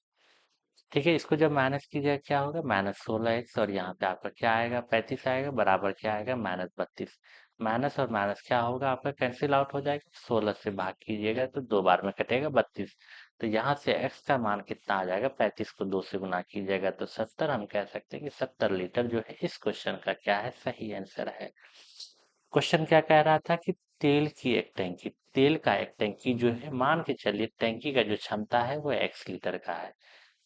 ठीक है, इसको जब माइनस कीजिएगा क्या होगा -16x, और यहाँ पे आपका क्या आएगा 35 आएगा, बराबर क्या आएगा -32। माइनस और माइनस क्या होगा आपका कैंसिल आउट हो जाएगा। 16 से भाग कीजिएगा तो 2 बार में कटेगा 32। तो यहाँ से x का मान कितना आ जाएगा 35 को 2 से गुना कीजिएगा तो 70। हम कह सकते हैं कि 70 लीटर जो है इस क्वेश्चन का क्या है सही आंसर है। क्वेश्चन क्या कह रहा था कि तेल की एक टंकी, तेल का एक टंकी जो है, मान के चलिए टंकी का जो क्षमता है वो x लीटर का है।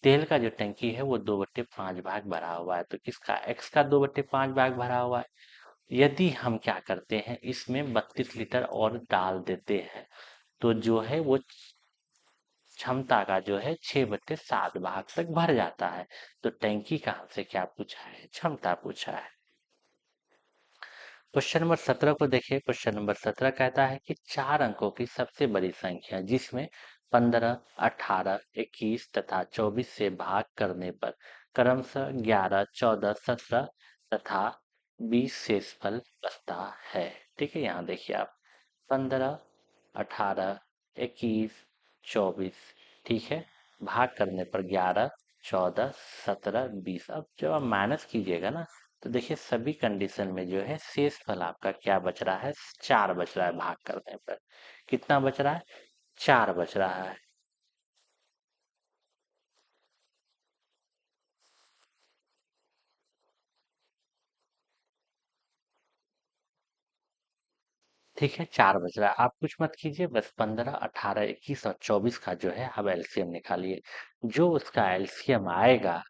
तेल का जो टंकी है वो 2/5 भाग भरा हुआ है। तो किसका x का 2/5 भाग भरा हुआ है। यदि हम क्या करते हैं इसमें 32 लीटर और डाल देते हैं तो जो है वो क्षमता का जो है 6/7 भाग तक भर जाता है। तो टंकी का हमसे क्या पूछा है क्षमता पूछा है। क्वेश्चन नंबर 17 को देखिए। क्वेश्चन नंबर 17 कहता है कि 4 अंकों की सबसे बड़ी संख्या जिसमें 15, 18, 21 तथा 24 से भाग करने पर क्रमशः 11, 14, 17 तथा 20 शेषफल बचता है। ठीक है, यहाँ देखिए आप 15, 18, 21, 24। ठीक है, भाग करने पर 11, 14, 17, 20। अब जब आप माइनस कीजिएगा ना, तो देखिए सभी कंडीशन में जो है शेषफल आपका क्या बच रहा है, 4 बच रहा है। भाग करने पर कितना बच रहा है, 4 बच रहा है। ठीक है, 4 बच रहा है। आप कुछ मत कीजिए, बस 15, 18, 21 और 24 का जो है अब एलसीएम निकालिए। जो उसका एलसीएम आएगा,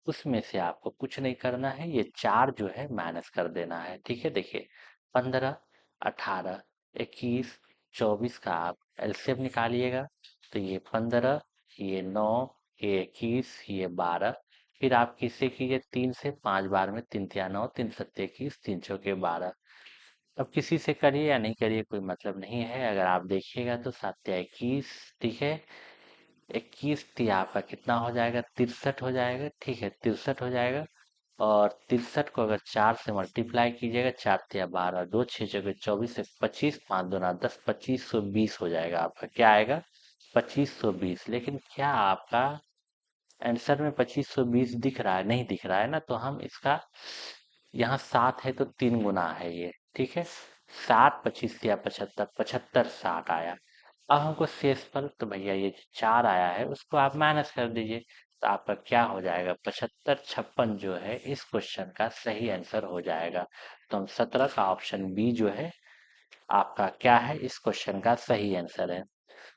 उसमें से आपको कुछ नहीं करना है, ये 4 जो है माइनस कर देना है। ठीक है, देखिए 15, 18, 21, 24 का आप एलसीएम निकालिएगा, तो ये 15, ये 9, ये 21, ये 12। फिर आप किससे कीजिए, 3 से, 5 बार में 3 तिया 9, 3 सत्ते 21, 3 चौके 12। अब किसी से करिए या नहीं करिए कोई मतलब नहीं है। अगर आप देखिएगा तो 7 या 21। ठीक है, 21 तिया आपका कितना हो जाएगा, 63 हो जाएगा। ठीक है, 63 हो जाएगा। और 63 को अगर 4 से मल्टीप्लाई कीजिएगा, 4 तिया 12, 2 6 जगह 24 से 25, 5 दूना 10, 2520 हो जाएगा। आपका क्या आएगा, 2520। लेकिन क्या आपका आंसर में 2520 दिख रहा है, नहीं दिख रहा है ना, तो हम इसका, यहाँ 7 है तो 3 गुना है ये। ठीक है, 60, 25 या 75, 75 60 आया। अब हमको शेषफल, तो भैया ये 4 आया है उसको आप माइनस कर दीजिए, तो आपका क्या हो जाएगा, 75 56 जो है इस क्वेश्चन का सही आंसर हो जाएगा। तो हम 17 का ऑप्शन बी जो है आपका क्या है, इस क्वेश्चन का सही आंसर है।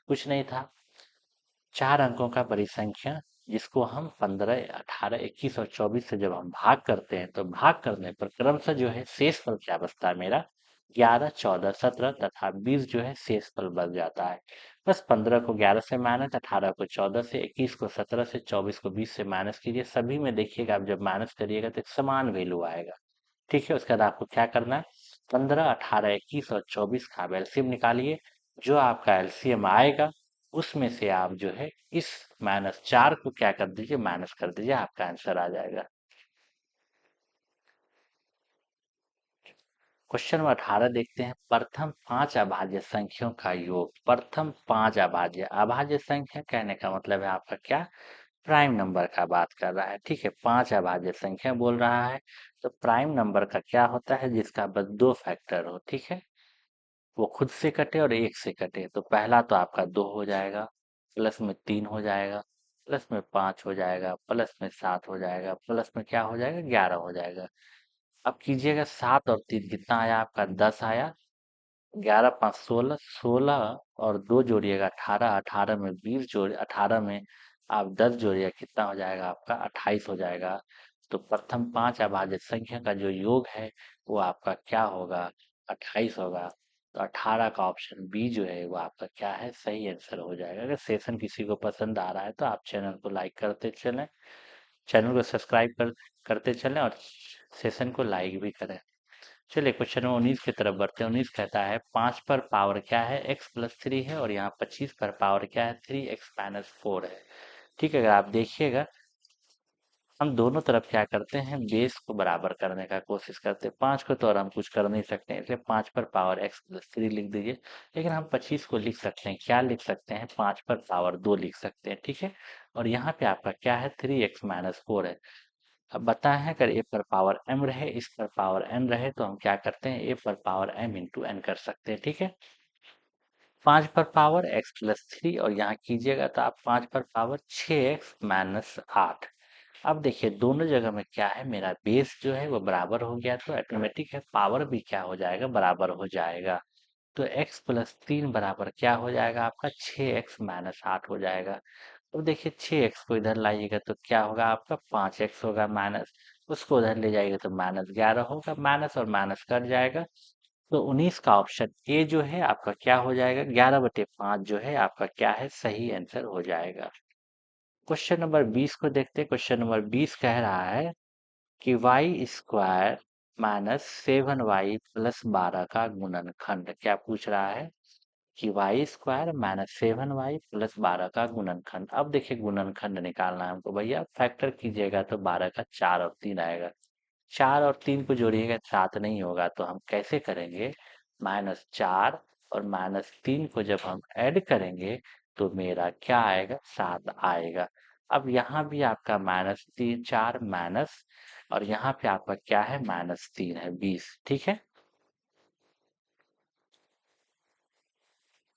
कुछ नहीं था, 4 अंकों का परिसंख्या जिसको हम 15, 18, 21 और 24 से जब हम भाग करते हैं, तो भाग करने पर क्रमशः जो है शेषफल क्या बचता है मेरा, 11, 14, 17 तथा 20 जो है शेषफल बच जाता है। बस 15 को 11 से माइनस, 18 को 14 से, 21 को 17 से, 24 को 20 से माइनस कीजिए। सभी में देखिएगा आप जब माइनस करिएगा तो एक समान वैल्यू आएगा। ठीक है, उसके बाद आपको क्या करना है, 15, 18, 21 और 24 का आप एलसीएम निकालिए। जो आपका एलसीएम आएगा, उसमें से आप जो है इस -4 को क्या कर दीजिए, माइनस कर दीजिए, आपका आंसर आ जाएगा। क्वेश्चन नंबर 18 देखते हैं। प्रथम 5 अभाज्य संख्याओं का योग। प्रथम 5 अभाज्य, अभाज्य संख्या कहने का मतलब है आपका क्या, प्राइम नंबर का बात कर रहा है। ठीक है, 5 अभाज्य संख्या बोल रहा है, तो प्राइम नंबर का क्या होता है, जिसका बस 2 फैक्टर हो। ठीक है, वो खुद से कटे और एक से कटे, तो पहला तो आपका 2 हो जाएगा, प्लस में 3 हो जाएगा, प्लस में 5 हो जाएगा, प्लस में 7 हो जाएगा, प्लस में क्या हो जाएगा, 11 हो जाएगा। अब कीजिएगा 7 और 3 कितना आया आपका, 10 आया। 11 5 16, 16 और 2 जोड़िएगा 18, 18 में 20 जोड़, 18 में आप 10 जोड़िएगा, कितना हो जाएगा आपका, 28 हो जाएगा। तो प्रथम 5 अभाज्य संख्या का जो योग है वो आपका क्या होगा, 28 होगा। तो 18 का ऑप्शन बी जो है वो आपका क्या है, सही आंसर हो जाएगा। अगर सेशन किसी को पसंद आ रहा है तो आप चैनल को लाइक करते चलें, चैनल को सब्सक्राइब करते चलें और सेशन को लाइक भी करें। चलिए क्वेश्चन नंबर 19 की तरफ बढ़ते हैं। 19 कहता है 5 पर पावर क्या है, x+3 है, और यहाँ 25 पर पावर क्या है, 3x-4 है। ठीक है, अगर आप देखिएगा, हम दोनों तरफ क्या करते हैं, बेस को बराबर करने का कोशिश करते हैं। 5 को तो और हम कुछ कर नहीं सकते हैं, इसलिए 5 पर पावर x+3 लिख दीजिए। लेकिन हम 25 को लिख सकते हैं, क्या लिख सकते हैं, 5 पर पावर 2 लिख सकते हैं। ठीक है, और यहाँ पे आपका क्या है, 3x-4 है। अब बताएं है, अगर ए पर पावर m रहे, इस पर पावर n रहे, तो हम क्या करते हैं, ए पर पावर m इंटू n कर सकते हैं। ठीक है, 5 पर पावर x+3 और यहाँ कीजिएगा तो आप 5 पर पावर 6x-8। अब देखिए दोनों जगह में क्या है, मेरा बेस जो है वो बराबर हो गया, तो ऑटोमेटिक है पावर भी क्या हो जाएगा, बराबर हो जाएगा। तो x+3 बराबर क्या हो जाएगा आपका, 6x-8 हो जाएगा। अब देखिए 6x को इधर लाइएगा तो क्या होगा आपका, 5x होगा माइनस, उसको उधर ले जाइएगा तो -11 होगा, माइनस और माइनस कट जाएगा। तो 19 का ऑप्शन ए जो है आपका क्या हो जाएगा, 11/5 जो है आपका क्या है, सही आंसर हो जाएगा। क्वेश्चन नंबर 20 को देखते हैं। क्वेश्चन नंबर 20 कह रहा है कि y² -7y+12 का गुणनखंड। क्या पूछ रहा है कि y² -7y+12 का गुणनखंड। अब देखिए गुणनखंड निकालना है हमको, भैया फैक्टर कीजिएगा तो 12 का 4 और 3 आएगा। 4 और 3 को जोड़िएगा 7 नहीं होगा, तो हम कैसे करेंगे? -4 और -3 को जब हम ऐड करेंगे तो मेरा क्या आएगा? 7 आएगा। अब यहाँ भी आपका -3 4 माइनस, और यहाँ पे आपका क्या है? -3 है, 20। ठीक है,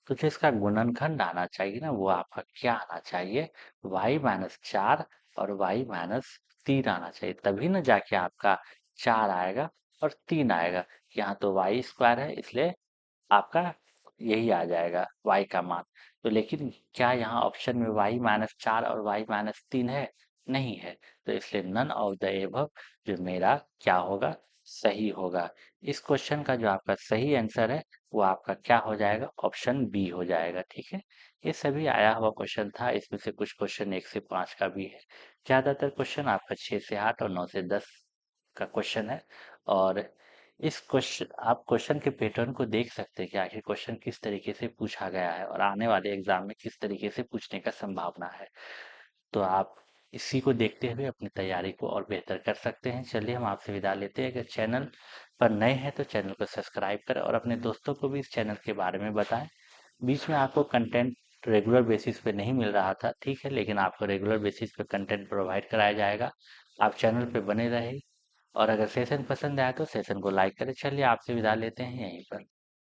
तो जो इसका गुणनखंड आना चाहिए ना, वो आपका क्या आना चाहिए? y-4 और y-3 आना चाहिए, तभी ना जाके आपका 4 आएगा और 3 आएगा। यहाँ तो वाई स्क्वायर है, इसलिए आपका यही आ जाएगा y का मान। तो लेकिन क्या यहाँ ऑप्शन में y-4 और y-3 है? नहीं है, तो इसलिए नन ऑफ द एबव जो मेरा क्या होगा? सही होगा। इस क्वेश्चन का जो आपका सही आंसर है वो आपका क्या हो जाएगा? ऑप्शन बी हो जाएगा। ठीक है, ये सभी आया हुआ क्वेश्चन था, इसमें से कुछ क्वेश्चन 1 से 5 का भी है। ज़्यादातर क्वेश्चन आपका 6 से 8 और 9 से 10 का क्वेश्चन है। और इस क्वेश्चन आप क्वेश्चन के पैटर्न को देख सकते हैं कि आखिर क्वेश्चन किस तरीके से पूछा गया है और आने वाले एग्जाम में किस तरीके से पूछने का संभावना है। तो आप इसी को देखते हुए अपनी तैयारी को और बेहतर कर सकते हैं। चलिए हम आपसे विदा लेते हैं। अगर चैनल पर नए हैं तो चैनल को सब्सक्राइब करें और अपने दोस्तों को भी इस चैनल के बारे में बताएं। बीच में आपको कंटेंट रेगुलर बेसिस पे नहीं मिल रहा था, ठीक है, लेकिन आपको रेगुलर बेसिस पे कंटेंट प्रोवाइड कराया जाएगा। आप चैनल पे बने रहे, और अगर सेशन पसंद आया तो सेशन को लाइक करें। चलिए आपसे विदा लेते हैं यहीं पर।